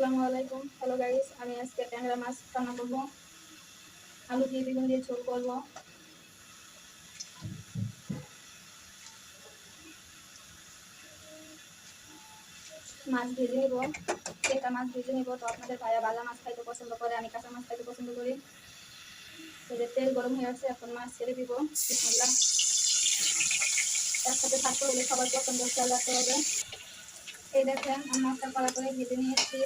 আসসালামু আলাইকুম। Hello guys, আমি আজকে ট্যাংরা মাছ রান্না করব। আলু দিয়ে বেগুন দিয়ে ঝোল করব। মাছ ভেজে নেব, একটা মাছ ভেজে নেব। তো আপনাদের ভাইয়া ভাজা মাছ খাইতে পছন্দ করে, আমি কাঁচা মাছ খাইতে পছন্দ করি। তো যে তেল গরম হয়ে আছে, এখন মাছ ছেড়ে দিব। বিসমিল্লাহ। একসাথে থাকতে হলে সবার পছন্দ খেয়াল রাখতে হবে। এই দেখেন, আমি মাছটা কড়া করে ভেজে নিয়েছি।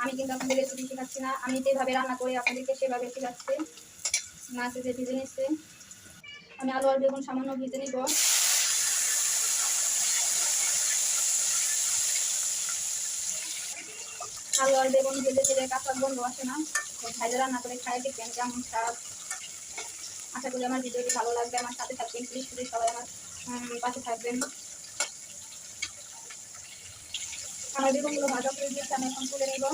আমি কিন্তু আপনাদের রেসিপি শেখাচ্ছি না, আমি যেভাবে রান্না করি আপনাদেরকে সেভাবে শেখাচ্ছি। মাছ যে ভেজে নিচ্ছি, আমি আলু আর বেগুন সামান্য ভেজে নিব। আলু আর বেগুন ভেজে দিলে কাঁচা গন্ধ আসে না। ভাইজা রান্না করে খাই দেখবেন কেমন স্বাদ। আশা করি আমার ভিডিওটি ভালো লাগবে। আমার সাথে থাকবেন, প্লিজ প্লিজ সবাই আমার পাশে থাকবেন। আমার বেগুনগুলো ভাজা করে দিয়েছি, আমি এখন তুলে নেব।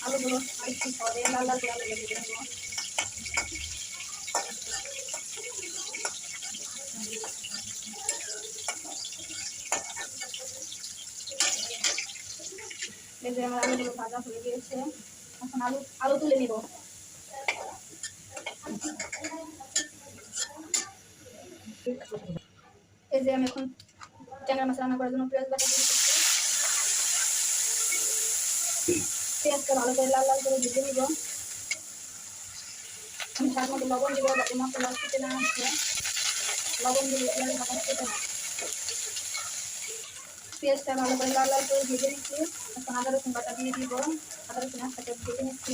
আলুগুলো আরেকটু সবে লাল লাল করে আলুগুলো ভেজে নেব। এই যে আমার আলুগুলো ভাজা হয়ে গিয়েছে, এখন আলু আলু তুলে নেব। এই যে আমি এখন ট্যাংরা মাছ রান্না করার জন্য পেঁয়াজ বাটা দিয়ে দিচ্ছি। পেঁয়াজটা ভালো করে লাল লাল করে ভেজে নিব। আমি স্বাদ মতো লবণ দিব, যাতে মশলা খেতে না আসে। লবণ দিলে পেঁয়াজ ভাজা খেতে না। পেঁয়াজটা ভালো করে লাল লাল করে ভেজে নিচ্ছি। এখন আদা রসুন বাটা দিয়ে দিব। আদা রসুন একসাথে ভেজে নিচ্ছি।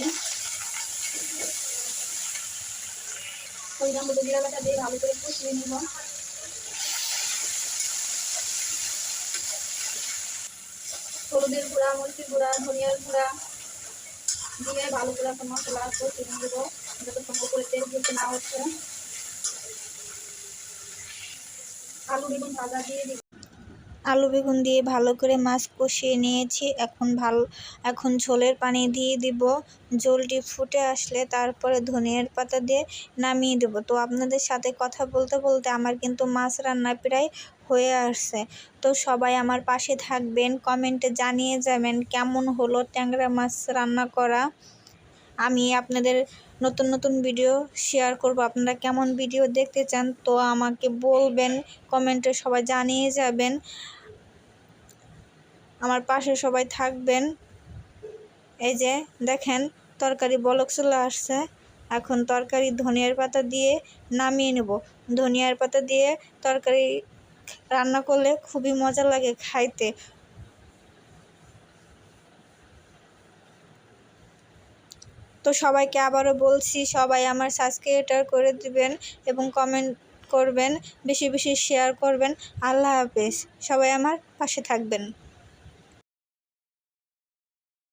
পরিমাণ মতো জিরা বাটা দিয়ে ভালো করে কষিয়ে নিব। হলুদের গুঁড়া, মরিচের গুঁড়া, ধনিয়ার গুঁড়া দিয়ে ভালো করে এখন মশলা কষিয়ে নেব, যতক্ষণ করে তেল দিতে না হচ্ছে। আলু বেগুন ভাজা দিয়ে দিব। আলু বেগুন দিয়ে ভালো করে মাছ কষিয়ে নিয়েছি। এখন ঝোলের পানি দিয়ে দিব। ঝোলটি ফুটে আসলে তারপরে ধনিয়ার পাতা দিয়ে নামিয়ে দেব। তো আপনাদের সাথে কথা বলতে বলতে আমার কিন্তু মাছ রান্না প্রায় হয়ে আসছে। তো সবাই আমার পাশে থাকবেন, কমেন্টে জানিয়ে যাবেন কেমন হলো ট্যাংরা মাছ রান্না করা। আমি আপনাদের নতুন নতুন ভিডিও শেয়ার করব। আপনারা কেমন ভিডিও দেখতে চান তো আমাকে বলবেন, কমেন্টে সবাই জানিয়ে যাবেন। আমার পাশে সবাই থাকবেন। এই যে দেখেন, তরকারি বলক চলে আসছে। এখন তরকারি ধনিয়ার পাতা দিয়ে নামিয়ে নেব। ধনিয়ার পাতা দিয়ে তরকারি রান্না করলে খুবই মজা লাগে খাইতে। তো সবাইকে আবারও বলছি, সবাই আমার সাবস্ক্রাইব করে দিবেন এবং কমেন্ট করবেন, বেশি বেশি শেয়ার করবেন। আল্লাহ হাফেজ। সবাই আমার পাশে থাকবেন।